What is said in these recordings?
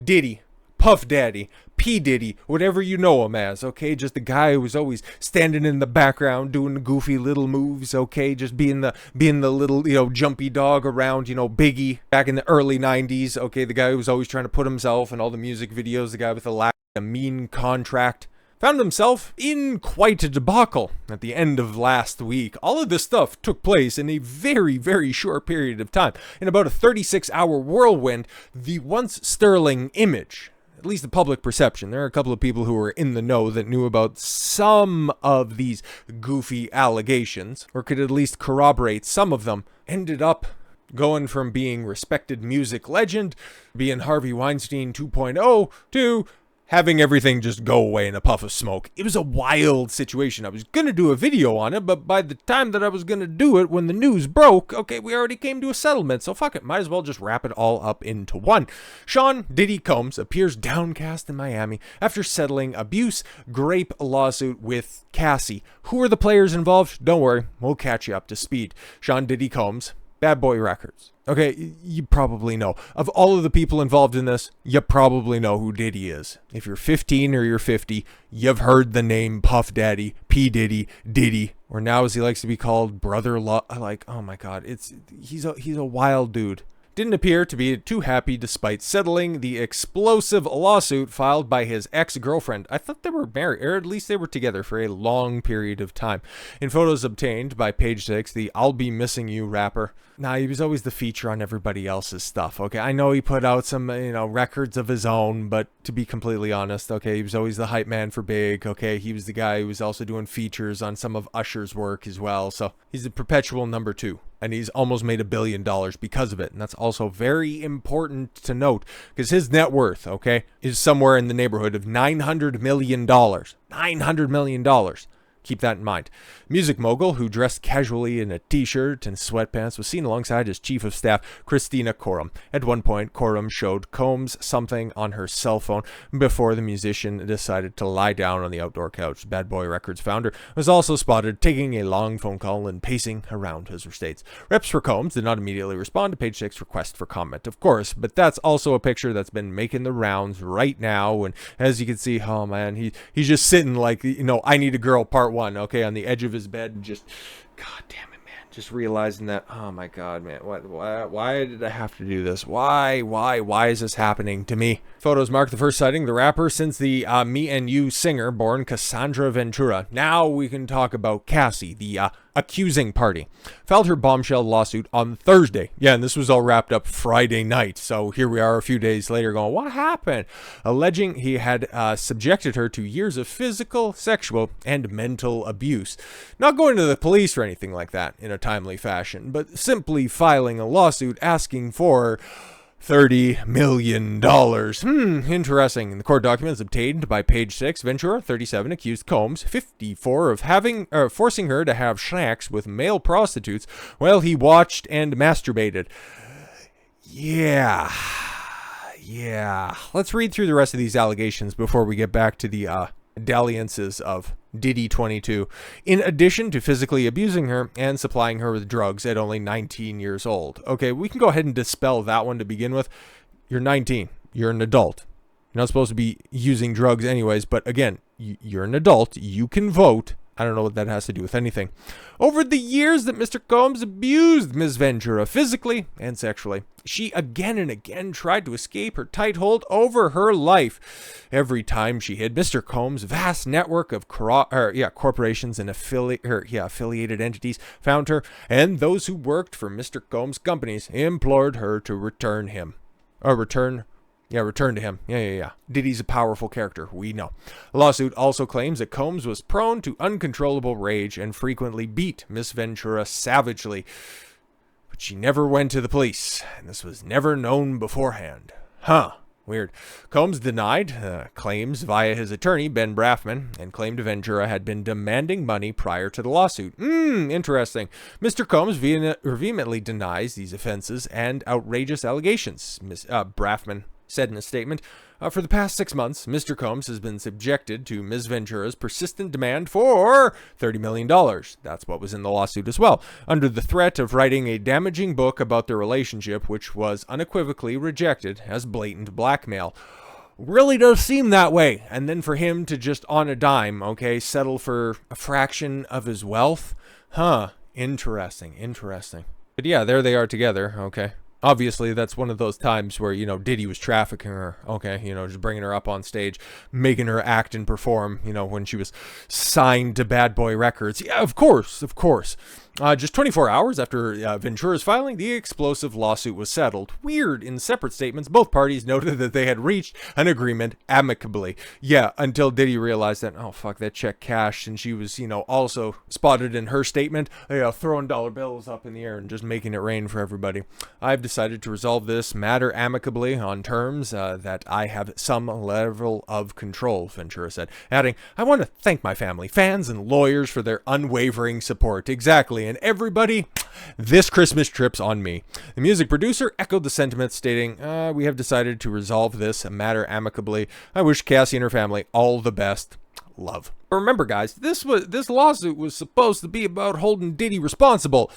Diddy, Puff Daddy, P. Diddy, whatever you know him as, okay? Just the guy who was always standing in the background doing goofy little moves, okay? Just being the little, jumpy dog around, Biggie back in the early 90s, okay? The guy who was always trying to put himself in all the music videos, the guy with a mean contract. Found himself in quite a debacle at the end of last week. All of this stuff took place in a very, very short period of time. In about a 36-hour whirlwind, the once sterling image, at least the public perception, there are a couple of people who were in the know that knew about some of these goofy allegations, or could at least corroborate some of them, ended up going from being respected music legend, being Harvey Weinstein 2.0, to having everything just go away in a puff of smoke. It was a wild situation. I was going to do a video on it, but by the time that I was going to do it, when the news broke, okay, we already came to a settlement, so fuck it. Might as well just wrap it all up into one. Sean Diddy Combs appears downcast in Miami after settling abuse grape lawsuit with Cassie. Who are the players involved? Don't worry, we'll catch you up to speed. Sean Diddy Combs, Bad Boy Records. Okay, you probably know. Of all of the people involved in this, you probably know who Diddy is. If you're 15 or you're 50, you've heard the name Puff Daddy, P. Diddy, Diddy, or now as he likes to be called, Brother Law. Like, oh my God, he's a wild dude. Didn't appear to be too happy despite settling the explosive lawsuit filed by his ex-girlfriend. I thought they were married, or at least they were together for a long period of time. In photos obtained by Page 6, the I'll Be Missing You rapper. Nah, he was always the feature on everybody else's stuff, okay? I know he put out some, records of his own, but to be completely honest, okay, he was always the hype man for Big, okay? He was the guy who was also doing features on some of Usher's work as well, so he's a perpetual number two. And he's almost made $1 billion because of it. And that's also very important to note, because his net worth, okay, is somewhere in the neighborhood of $900 million. $900 million. Keep that in mind. Music mogul, who dressed casually in a t-shirt and sweatpants, was seen alongside his chief of staff, Christina Coram. At one point, Coram showed Combs something on her cell phone before the musician decided to lie down on the outdoor couch. Bad Boy Records founder was also spotted taking a long phone call and pacing around his estates. Reps for Combs did not immediately respond to Page 6 request for comment, of course, but that's also a picture that's been making the rounds right now, and as you can see, oh man, he's just sitting like, I Need a Girl Part 1, okay, on the edge of his bed, and just, God damn it, man, just realizing that, oh my God, man, why did I have to do this? Why is this happening to me? Photos mark the first sighting of the rapper since the Me and You singer born Cassandra Ventura. Now we can talk about Cassie, the accusing party. Filed her bombshell lawsuit on Thursday. Yeah, and this was all wrapped up Friday night. So here we are a few days later going, what happened? Alleging he had subjected her to years of physical, sexual, and mental abuse. Not going to the police or anything like that in a timely fashion, but simply filing a lawsuit asking for $30 million. Interesting. In the court documents obtained by Page 6, Ventura, 37, accused Combs, 54, of forcing her to have sex with male prostitutes while he watched and masturbated. Yeah. Let's read through the rest of these allegations before we get back to the dalliances of Diddy 22. In addition to physically abusing her and supplying her with drugs at only 19 years old. Okay, we can go ahead and dispel that one to begin with. You're 19. You're an adult. You're not supposed to be using drugs anyways, but again, you're an adult. You can vote. I don't know what that has to do with anything. Over the years that Mr. Combs abused Ms. Ventura physically and sexually, she again and again tried to escape her tight hold over her life. Every time she hid, Mr. Combs' vast network of corporations and affiliated entities found her, and those who worked for Mr. Combs' companies implored her to return to him. Yeah. Diddy's a powerful character, we know. The lawsuit also claims that Combs was prone to uncontrollable rage and frequently beat Miss Ventura savagely. But she never went to the police, and this was never known beforehand. Weird. Combs denied claims via his attorney, Ben Braffman, and claimed Ventura had been demanding money prior to the lawsuit. Interesting. Mr. Combs vehemently denies these offenses and outrageous allegations. Braffman said in a statement, for the past 6 months, Mr. Combs has been subjected to Ms. Ventura's persistent demand for $30 million. That's what was in the lawsuit as well, under the threat of writing a damaging book about their relationship, which was unequivocally rejected as blatant blackmail. Really does seem that way. And then for him to just on a dime, okay, settle for a fraction of his wealth? Interesting. But yeah, there they are together, okay. Obviously, that's one of those times where, Diddy was trafficking her, okay, just bringing her up on stage, making her act and perform, when she was signed to Bad Boy Records. Yeah, of course. Just 24 hours after Ventura's filing, the explosive lawsuit was settled. Weird, in separate statements, both parties noted that they had reached an agreement amicably. Yeah, until Diddy realized that, oh, fuck, that check cashed, and she was, also spotted in her statement, throwing dollar bills up in the air and just making it rain for everybody. I've decided to resolve this matter amicably on terms that I have some level of control, Ventura said, adding, I want to thank my family, fans, and lawyers for their unwavering support. Exactly. And everybody, this Christmas trip's on me. The music producer echoed the sentiment, stating, we have decided to resolve this matter amicably. I wish Cassie and her family all the best. Love. Remember, guys, this lawsuit was supposed to be about holding Diddy responsible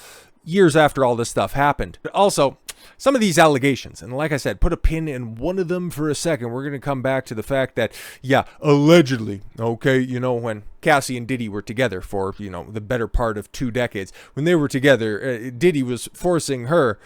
years after all this stuff happened. But also, some of these allegations, and like I said, put a pin in one of them for a second. We're going to come back to the fact that, allegedly, okay, when Cassie and Diddy were together for, the better part of 2 decades, when they were together, Diddy was forcing her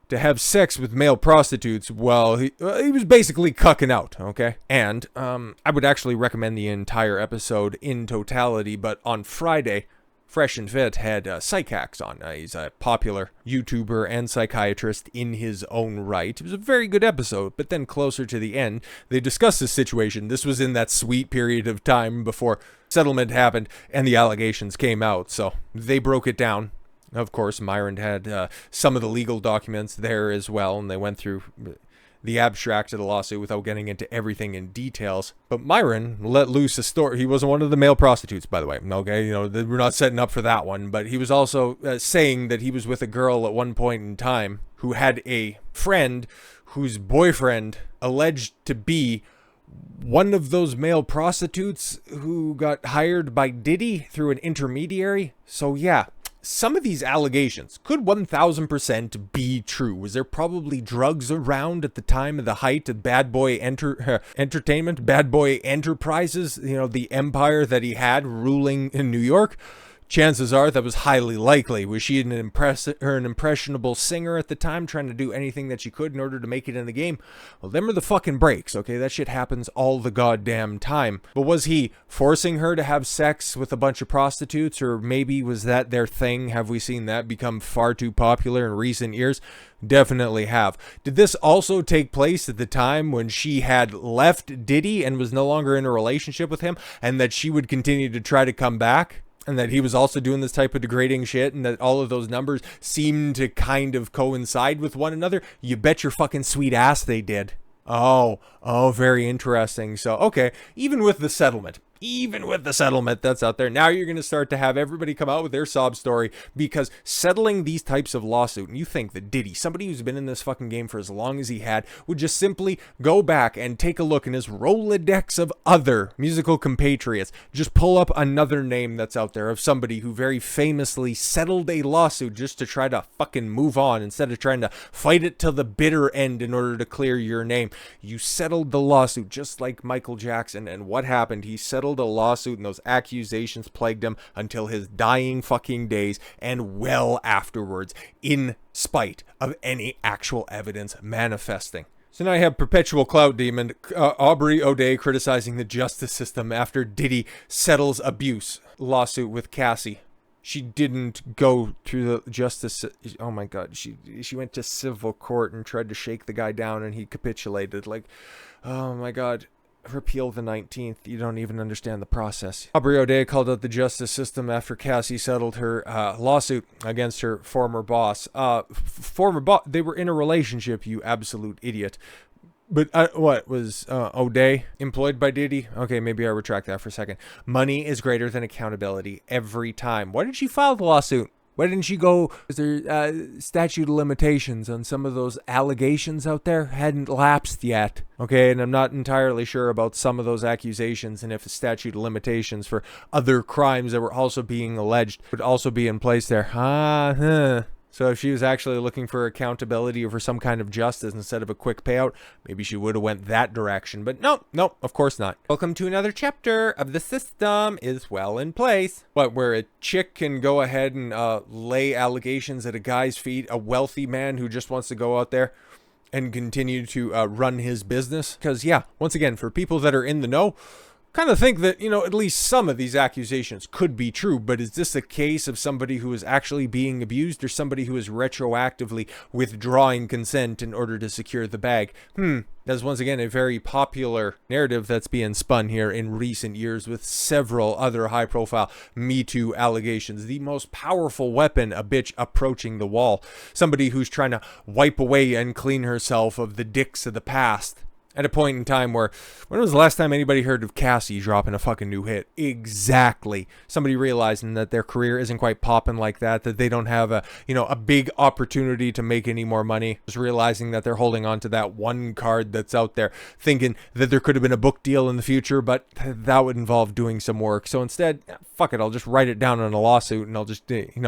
to have sex with male prostitutes while he was basically cucking out, okay? And I would actually recommend the entire episode in totality, but on Friday, Fresh and Fit had Psych Hacks on. He's a popular YouTuber and psychiatrist in his own right. It was a very good episode, but then closer to the end, they discussed this situation. This was in that sweet period of time before settlement happened and the allegations came out, so they broke it down. Of course, Myron had some of the legal documents there as well, and they went through the abstract of the lawsuit without getting into everything in details. But Myron let loose a story. He wasn't one of the male prostitutes, by the way. Okay, we're not setting up for that one. But he was also saying that he was with a girl at one point in time who had a friend whose boyfriend alleged to be one of those male prostitutes who got hired by Diddy through an intermediary. So yeah, some of these allegations could 1000% be true. Was there probably drugs around at the time of the height of Bad Boy Entertainment, Bad Boy Enterprises, the empire that he had ruling in New York? Chances are that was highly likely. Was she an impressionable singer at the time, trying to do anything that she could in order to make it in the game? Well, them are the fucking breaks, okay? That shit happens all the goddamn time. But was he forcing her to have sex with a bunch of prostitutes, or maybe was that their thing? Have we seen that become far too popular in recent years? Definitely have. Did this also take place at the time when she had left Diddy and was no longer in a relationship with him, and that she would continue to try to come back? And that he was also doing this type of degrading shit, and that all of those numbers seem to kind of coincide with one another? You bet your fucking sweet ass they did. Oh, very interesting. So, okay, even with the settlement that's out there, now you're going to start to have everybody come out with their sob story, because settling these types of lawsuit, and you think that Diddy, somebody who's been in this fucking game for as long as he had, would just simply go back and take a look in his Rolodex of other musical compatriots, just pull up another name that's out there of somebody who very famously settled a lawsuit just to try to fucking move on instead of trying to fight it till the bitter end in order to clear your name. You settled the lawsuit just like Michael Jackson, and what happened? He settled a lawsuit, and those accusations plagued him until his dying fucking days, and well afterwards, in spite of any actual evidence manifesting. So now I have perpetual clout demon Aubrey O'Day criticizing the justice system after Diddy settles abuse lawsuit with Cassie. She didn't go through the justice. Oh my God. She went to civil court and tried to shake the guy down, and he capitulated. Like, oh my God. Repeal the 19th. You don't even understand the process. Aubrey O'Day called out the justice system after Cassie settled her lawsuit against her former boss. They were in a relationship, you absolute idiot. But what was O'Day employed by Diddy? Okay, maybe I retract that for a second. Money is greater than accountability every time. Why did she file the lawsuit Why didn't she go? Is there statute of limitations on some of those allegations out there? Hadn't lapsed yet. Okay, and I'm not entirely sure about some of those accusations and if the statute of limitations for other crimes that were also being alleged would also be in place there. So if she was actually looking for accountability or for some kind of justice instead of a quick payout, maybe she would have went that direction. But no, of course not. Welcome to another chapter of The System is Well in Place. What, where a chick can go ahead and lay allegations at a guy's feet, a wealthy man who just wants to go out there and continue to run his business? Because, yeah, once again, for people that are in the know, kind of think that, at least some of these accusations could be true, but is this a case of somebody who is actually being abused or somebody who is retroactively withdrawing consent in order to secure the bag? That's once again a very popular narrative that's being spun here in recent years with several other high-profile Me Too allegations. The most powerful weapon, a bitch approaching the wall. Somebody who's trying to wipe away and clean herself of the dicks of the past. At a point in time where, when was the last time anybody heard of Cassie dropping a fucking new hit? Exactly. Somebody realizing that their career isn't quite popping like that they don't have a big opportunity to make any more money. Just realizing that they're holding on to that one card that's out there, thinking that there could have been a book deal in the future, but that would involve doing some work. So instead, fuck it, I'll just write it down on a lawsuit and I'll just, get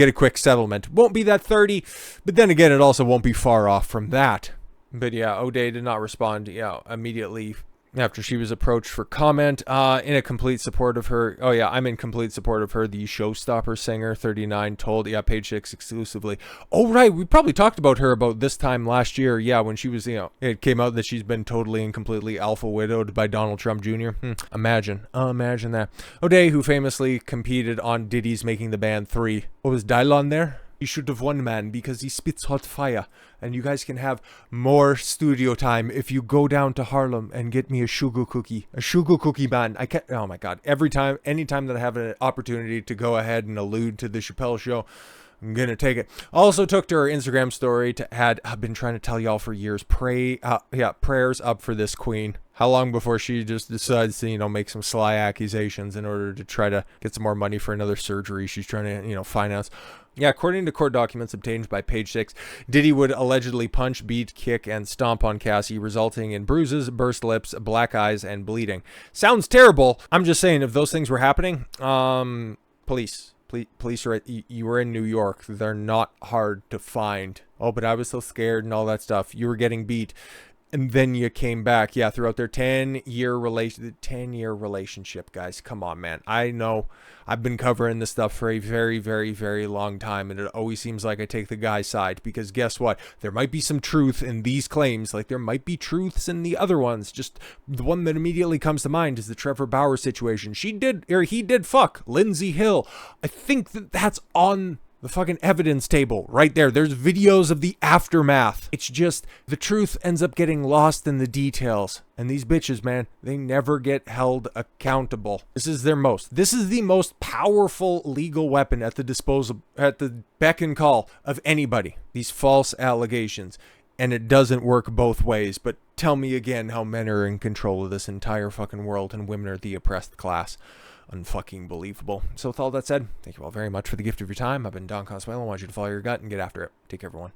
a quick settlement. Won't be that 30, but then again, it also won't be far off from that. But yeah, O'Day did not respond, immediately after she was approached for comment, in a complete support of her. Oh yeah, I'm in complete support of her. The Showstopper singer, 39, told, Page 6 exclusively. Oh right, we probably talked about her about this time last year. Yeah, when she was, it came out that she's been totally and completely alpha widowed by Donald Trump Jr. Imagine that. O'Day, who famously competed on Diddy's Making the Band 3. What was Dylon there? You should have won, man, because he spits hot fire. And you guys can have more studio time if you go down to Harlem and get me a sugar cookie. A sugar cookie, man. I can't, oh my God. Anytime that I have an opportunity to go ahead and allude to the Chappelle Show, I'm gonna take it. Also took to her Instagram story to add, I've been trying to tell y'all for years, prayers up for this queen. How long before she just decides to, make some sly accusations in order to try to get some more money for another surgery she's trying to, finance? Yeah, according to court documents obtained by Page 6, Diddy would allegedly punch, beat, kick, and stomp on Cassie, resulting in bruises, burst lips, black eyes, and bleeding. Sounds terrible. I'm just saying, if those things were happening, police are you were in New York. They're not hard to find. Oh, but I was so scared and all that stuff. You were getting beat. And then you came back, throughout their 10-year relationship, guys. Come on, man. I know I've been covering this stuff for a very, very, very long time, and it always seems like I take the guy's side, because guess what? There might be some truth in these claims, like there might be truths in the other ones. Just the one that immediately comes to mind is the Trevor Bauer situation. He did fuck Lindsay Hill. I think that's on the fucking evidence table right there. There's videos of the aftermath. It's just the truth ends up getting lost in the details. And these bitches, man, they never get held accountable. This is the most powerful legal weapon at the beck and call of anybody. These false allegations. And it doesn't work both ways. But tell me again how men are in control of this entire fucking world and women are the oppressed class. Unfucking believable. So with all that said, thank you all very much for the gift of your time. I've been Don Consuelo. I want you to follow your gut and get after it. Take care, everyone.